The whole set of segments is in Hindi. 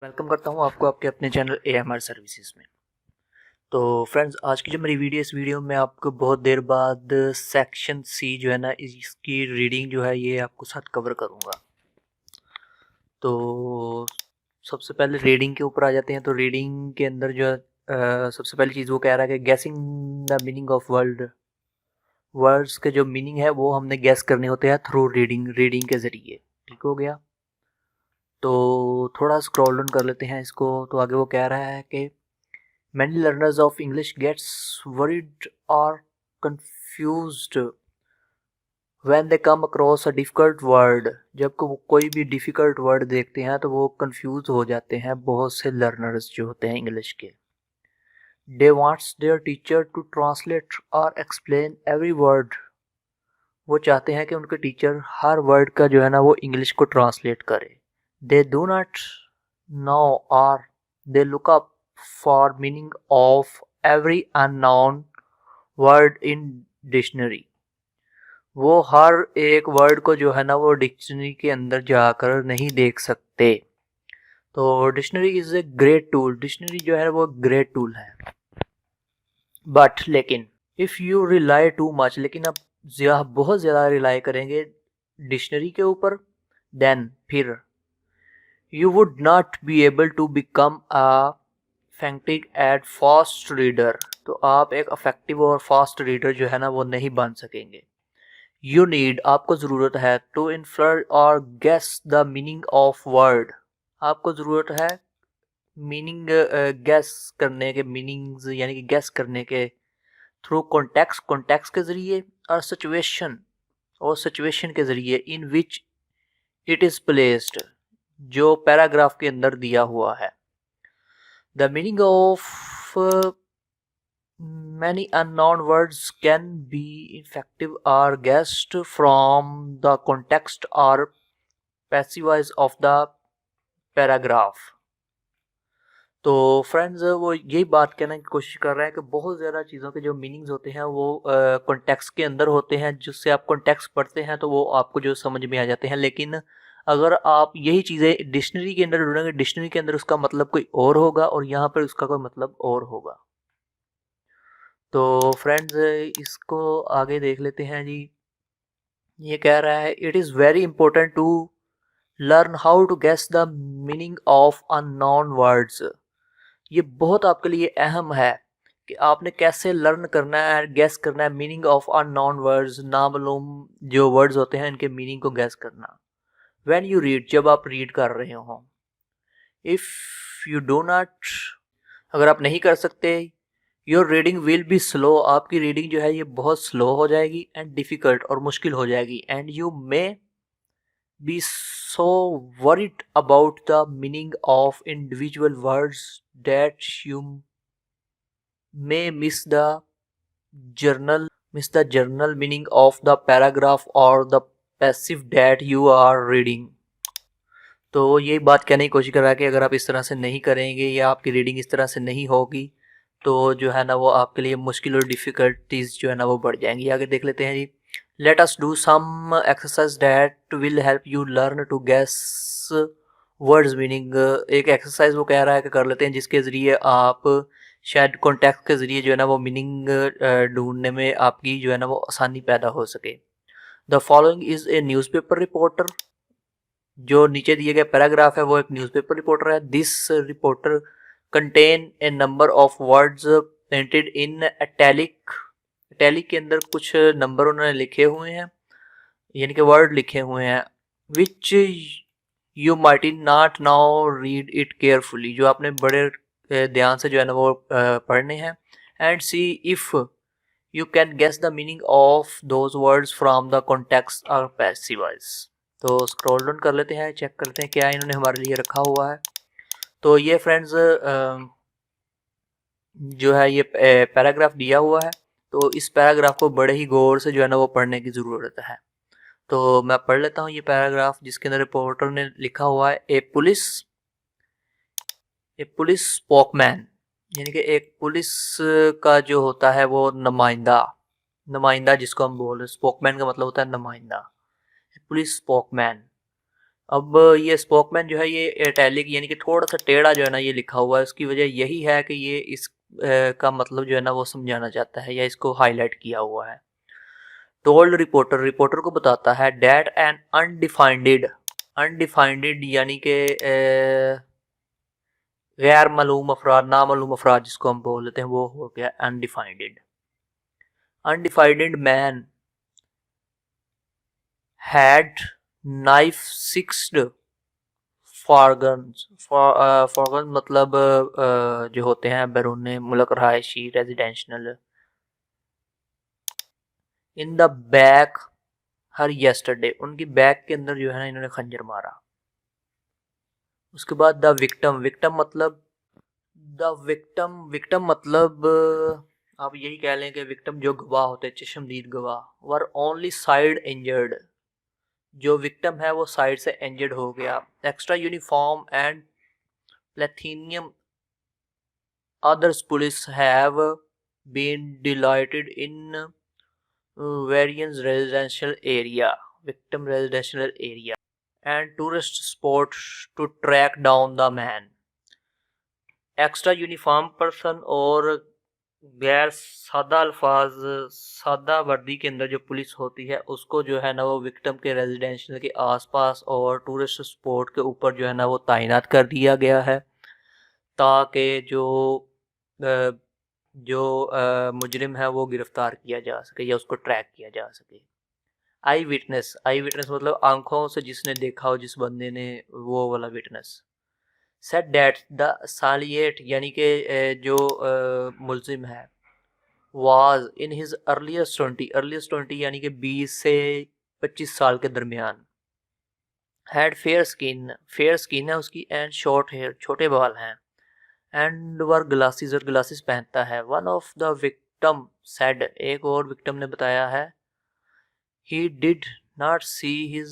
वेलकम करता हूँ आपको आपके अपने चैनल AMR सर्विसेज में। तो फ्रेंड्स, आज की जो मेरी इस वीडियो में आपको बहुत देर बाद सेक्शन सी जो है ना, इसकी रीडिंग जो है ये आपको साथ कवर करूँगा। तो सबसे पहले रीडिंग के ऊपर आ जाते हैं। तो रीडिंग के अंदर जो है सबसे पहली चीज़ वो कह रहा है कि guessing the meaning of words के जो मीनिंग है वो हमने गैस करने होते हैं थ्रू रीडिंग के ज़रिए। ठीक हो गया। तो थोड़ा स्क्रॉल डाउन कर लेते हैं इसको। तो आगे वो कह रहा है कि many learners of English gets worried or confused when they come across a difficult word। जब वो कोई भी difficult word देखते हैं तो वो confuse हो जाते हैं बहुत से learners जो होते हैं English के। They wants their teacher to translate or explain every word। वो चाहते हैं कि उनके टीचर हर वर्ड का जो है ना वो इंग्लिश को ट्रांसलेट करे। They do not know or they look up for meaning of every unknown word in dictionary। वो हर एक वर्ड को जो है ना वो डिक्शनरी के अंदर जाकर नहीं देख सकते। तो dictionary is a great tool. Dictionary जो है वो ग्रेट टूल है। बट लेकिन if you rely too much, लेकिन आप बहुत ज़्यादा रिलाई करेंगे डिक्शनरी के ऊपर, देन फिर you would not be able to become a effective and fast reader। तो आप एक effective और fast reader जो है ना वो नहीं बन सकेंगे। You need, आपको ज़रूरत है to infer or guess the meaning of word। आपको ज़रूरत है मीनिंग गैस करने के, मीनिंग्स यानी कि गैस करने के थ्रू कॉन्टेक्स्ट के ज़रिए और सिचुएशन के ज़रिए इन विच इट इज़ प्लेस्ड, जो पैराग्राफ के अंदर दिया हुआ है। The meaning of many unknown words can be effective or guessed from the context or passages of the paragraph। तो फ्रेंड्स, वो यही बात कहने की कोशिश कर रहे हैं कि बहुत ज़्यादा चीज़ों के जो मीनिंग्स होते हैं वो कॉन्टेक्स्ट के अंदर होते हैं। जिससे आप कॉन्टेक्स्ट पढ़ते हैं तो वो आपको जो समझ में आ जाते हैं। लेकिन अगर आप यही चीज़ें डिक्शनरी के अंदर ढूंढेंगे, डिक्शनरी के अंदर उसका मतलब कोई और होगा और यहाँ पर उसका कोई मतलब और होगा। तो फ्रेंड्स, इसको आगे देख लेते हैं जी। ये कह रहा है it is very important to learn how to guess the meaning of unknown words. ये बहुत आपके लिए अहम है कि आपने कैसे लर्न करना है, गैस करना है मीनिंग ऑफ अननोन वर्ड्स। नामालूम जो वर्ड्स होते हैं इनके मीनिंग को गैस करना। व्हेन यू रीड, जब आप रीड कर रहे हो। इफ़ यू डू नॉट, अगर आप नहीं कर सकते, your reading will be slow, आपकी रीडिंग जो है ये बहुत स्लो हो जाएगी एंड डिफ़िकल्ट और मुश्किल हो जाएगी। And you may be so worried about the meaning of individual words that you may miss the journal meaning of the paragraph or the passage that you are reading। तो यही बात कहने की कोशिश कर रहा है कि अगर आप इस तरह से नहीं करेंगे या आपकी रीडिंग इस तरह से नहीं होगी तो जो है ना वो आपके लिए मुश्किल और डिफ़िकल्टीज जो है ना वो बढ़ जाएंगी। आगे देख लेते हैं जी। Let us do some exercise that will help you learn to guess words meaning. एक एक्सरसाइज वो कह रहा है कि कर लेते हैं जिसके ज़रिए आप शायद कॉन्टेक्स्ट के ज़रिए जो है ना वो मीनिंग ढूंढने में आपकी जो है ना वो आसानी पैदा हो सके। The following is a newspaper reporter. जो नीचे दिए गए पैराग्राफ है वो एक न्यूज़पेपर रिपोर्टर है। This reporter contain a number of words printed in italic. Italic के अंदर कुछ नंबर उन्होंने लिखे हुए हैं, यानी कि वर्ड लिखे हुए हैं। Which you might not now read it carefully, जो आपने बड़े ध्यान से जो है ना वो पढ़ने हैं। And see if you can guess the meaning of those words from the context और पैसिवाइज। तो स्क्रॉल डाउन कर लेते हैं, चेक करते हैं क्या इन्होंने हमारे लिए रखा हुआ है। तो ये फ्रेंड्स जो है ये पैराग्राफ दिया हुआ है। तो इस पैराग्राफ को बड़े ही गौर से जो है ना वो पढ़ने की ज़रूरत है। तो मैं पढ़ लेता हूँ ये पैराग्राफ, जिसके अंदर रिपोर्टर ने लिखा हुआ है ए पुलिस स्पोकमैन, यानी कि एक पुलिस का जो होता है वो नुमाइंदा जिसको हम बोल रहे हैं। स्पोकमैन का मतलब होता है नुमाइंदा। पुलिस स्पोकमैन अब ये स्पोकमैन जो है ये इटैलिक यानी कि थोड़ा सा टेढ़ा जो है ना ये लिखा हुआ है, उसकी वजह यही है कि ये इस का मतलब जो है ना वो समझाना चाहता है या इसको हाईलाइट किया हुआ है। टोल्ड रिपोर्टर, रिपोर्टर को बताता है डैट एन अनडिफाइंडेड, अनडिफाइंडेड यानी कि गैर मालूम अफराद, नामालूम अफराद जिसको हम बोल लेते हैं, वो हो गया unidentified. Unidentified man had knife six foreigners, foreigner मतलब जो होते हैं बैरून मुल्क रहायशी residential, in the back her yesterday, उनकी बैक के अंदर जो है ना इन्होंने खंजर मारा। उसके बाद द विक्टम, विक्टम मतलब विक्टम मतलब आप यही कह लें कि विक्टम जो गवाह होते हैं, चश्मदीद गवाह, वर ओनली साइड इंजर्ड, जो विक्टम है वो साइड से इंजर्ड हो गया। एक्स्ट्रा यूनिफॉर्म एंड प्लेथिनियम others police have been delighted in various residential area, victim residential area and tourist spot to track down the man। Extra uniform person और गैर सादा अल्फाज, सादा वर्दी के अंदर जो पुलिस होती है उसको जो है ना वो विक्टिम के रेजिडेंशियल के आसपास और टूरिस्ट स्पॉट के ऊपर जो है ना वो तैनात कर दिया गया है, ताकि जो मुजरिम है वो गिरफ्तार किया जा सके या उसको ट्रैक किया जा सके। आई विटनेस, आई विटनेस मतलब आंखों से जिसने देखा हो, जिस बंदे ने, वो वाला विटनेस। सेट डैट द सालिएट यानी कि जो मुलजिम है, वाज इन हिज अर्लीस्ट 20 यानी कि 20 से 25 साल के दरमियान, हैड फेयर स्किन है उसकी, एंड शॉर्ट हेयर, छोटे बाल हैं, एंड वर ग्लासेस, और ग्लासेस पहनता है। One of the victim said, एक और विक्टिम ने बताया है, he did not see his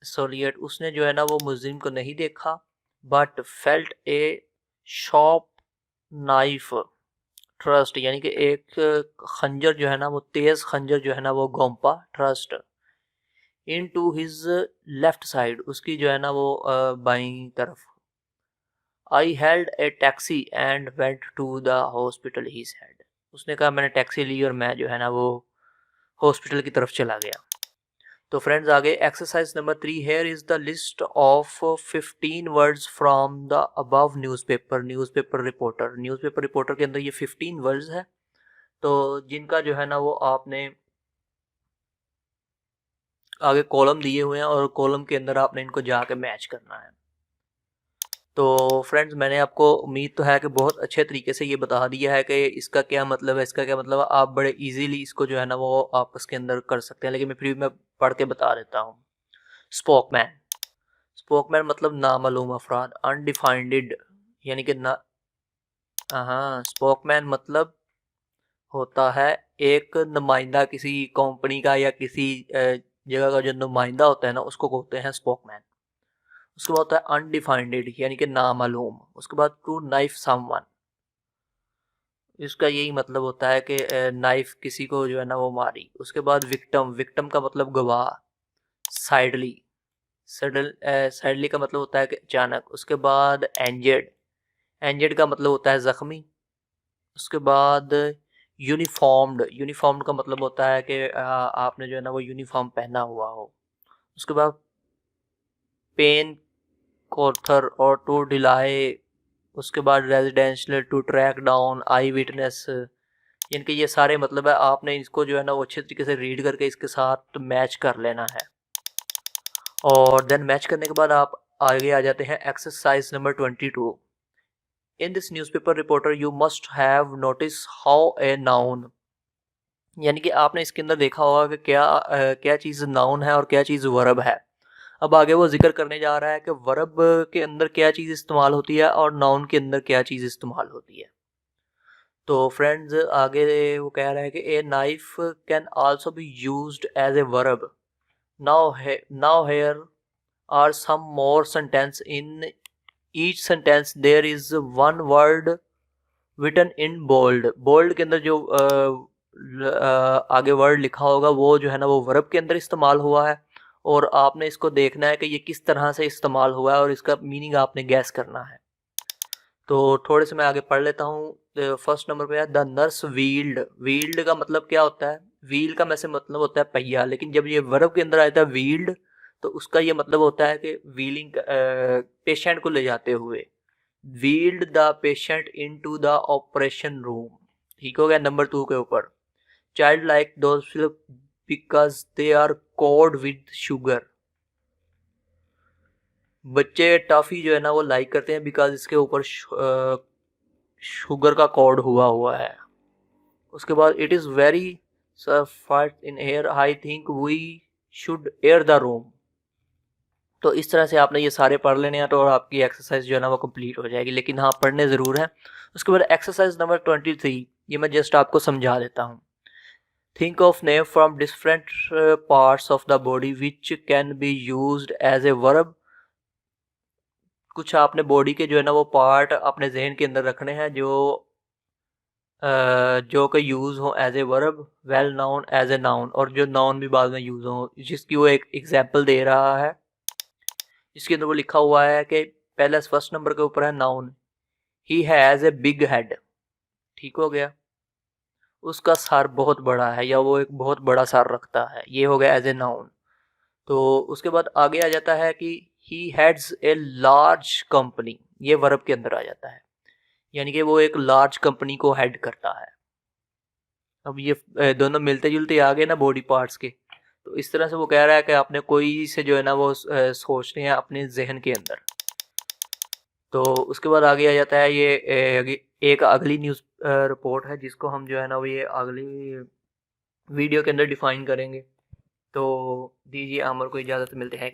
silhouette, उसने जो है ना वो मुलजिम को नहीं देखा, but felt a sharp knife thrust यानी कि एक खंजर जो है ना वो तेज खंजर जो है ना वो गोंपा thrust into his left side, उसकी जो है ना वो बाईं तरफ। I held a taxi and went to the hospital, he said, उसने कहा मैंने टैक्सी ली और मैं जो है ना वो हॉस्पिटल की तरफ चला गया। तो फ्रेंड्स आगे exercise number 3, here is the list of 15 words from the above newspaper, newspaper reporter, newspaper reporter के अंदर ये 15 वर्ड्स है, तो जिनका जो है ना वो आपने आगे कॉलम दिए हुए हैं और कॉलम के अंदर आपने इनको जाके मैच करना है। तो फ्रेंड्स मैंने आपको, उम्मीद तो है कि बहुत अच्छे तरीके से ये बता दिया है कि इसका क्या मतलब है, इसका क्या मतलब है, आप बड़े इजीली इसको जो है ना वो आपस के अंदर कर सकते हैं, लेकिन फिर भी मैं पढ़ के बता देता हूँ। स्पोकमैन, स्पोकमैन मतलब नामालूम अफराद, अनडिफाइंडेड यानी कि ना, हाँ, स्पोकमैन मतलब होता है एक नुमाइंदा किसी कंपनी का या किसी जगह का जो नुमाइंदा होता है ना उसको कहते हैं स्पोकमैन। उसके बाद होता है अनडिफाइंडेड यानी कि नामालूम। उसके बाद टू नाइफ समवन, इसका यही मतलब होता है कि नाइफ किसी को जो है ना वो मारी। उसके बाद विक्टिम, विक्टिम का मतलब गवाह। साइडली, साइडली का मतलब होता है कि अचानक। उसके बाद एंजेड, एंजेड का मतलब होता है ज़ख्मी। उसके बाद यूनिफॉर्म्ड, यूनिफॉर्म्ड का मतलब होता है कि आपने जो है ना वो यूनिफॉर्म पहना हुआ हो। उसके बाद पेन कोर्थर और टू डिलाए। उसके बाद residential, to track down, eyewitness, इनके ये सारे मतलब है, आपने इसको जो है ना वो अच्छे तरीके से रीड करके इसके साथ मैच कर लेना है। और देन मैच करने के बाद आप आगे आ जाते हैं exercise number 22। In this newspaper reporter you must have notice how a noun, यानी कि आपने इसके अंदर देखा होगा कि क्या चीज़ नाउन है और क्या चीज़ वर्ब है। अब आगे वो जिक्र करने जा रहा है कि वर्ब के अंदर क्या चीज़ इस्तेमाल होती है और नाउन के अंदर क्या चीज़ इस्तेमाल होती है। तो फ्रेंड्स आगे वो कह रहा है कि a knife can also be used as a verb. Now here are some more sentence, in each sentence there is one word written in bold. Bold के अंदर जो आगे वर्ड लिखा होगा वो जो है ना वो वर्ब के अंदर इस्तेमाल हुआ है, और आपने इसको देखना है कि ये किस तरह से इस्तेमाल हुआ है और इसका मीनिंग आपने गैस करना है। तो थोड़े से मैं आगे पढ़ लेता हूँ। फर्स्ट नंबर पे है द नर्स व्हील्ड। व्हील्ड का मतलब क्या होता है? व्हील का वैसे मतलब होता है पहिया, लेकिन जब ये वर्ब के अंदर आता है व्हील्ड तो उसका ये मतलब होता है कि व्हीलिंग, पेशेंट को ले जाते हुए। Wheeled the patient into the operation room. ठीक हो गया। नंबर 2 के ऊपर child like those because they R code with sugar. बच्चे टॉफी जो है ना वो लाइक करते हैं बिकॉज इसके ऊपर शुगर का कोड हुआ है। उसके बाद इट इज़ वेरी सफाइट in air, I think we should air the room. तो इस तरह से आपने ये सारे पढ़ लेने हैं तो आपकी एक्सरसाइज जो है ना वो कंप्लीट हो जाएगी, लेकिन हाँ पढ़ने ज़रूर है। उसके बाद एक्सरसाइज नंबर 23, ये मैं जस्ट आपको समझा देता हूँ। Think of name from different parts of the body which can be used as a verb. कुछ आपने बॉडी के जो है ना वो पार्ट अपने जहन के अंदर रखने हैं जो कि यूज़ हो as a verb, well noun as a noun, और जो नाउन भी बाद में यूज़ हो, जिसकी वो एक एग्जाम्पल दे रहा है। इसके अंदर वो लिखा हुआ है कि पहले फर्स्ट नंबर के ऊपर है noun, he has a big head. ठीक हो गया। उसका सर बहुत बड़ा है या वो एक बहुत बड़ा सर रखता है, ये हो गया एज ए नाउन। तो उसके बाद आगे आ जाता है कि ही हैड्स ए लार्ज कंपनी, ये वर्ब के अंदर आ जाता है, यानी कि वो एक लार्ज कंपनी को हेड करता है। अब ये दोनों मिलते जुलते आ गए ना बॉडी पार्ट्स के। तो इस तरह से वो कह रहा है कि आपने कोई से जो है ना वो सोचने हैं अपने जहन के अंदर। तो उसके बाद आगे आ जाता है ये एक अगली न्यूज़ रिपोर्ट है जिसको हम जो है ना वो ये अगली वीडियो के अंदर डिफाइन करेंगे। तो दीजिए अमर को इजाज़त, मिलते हैं।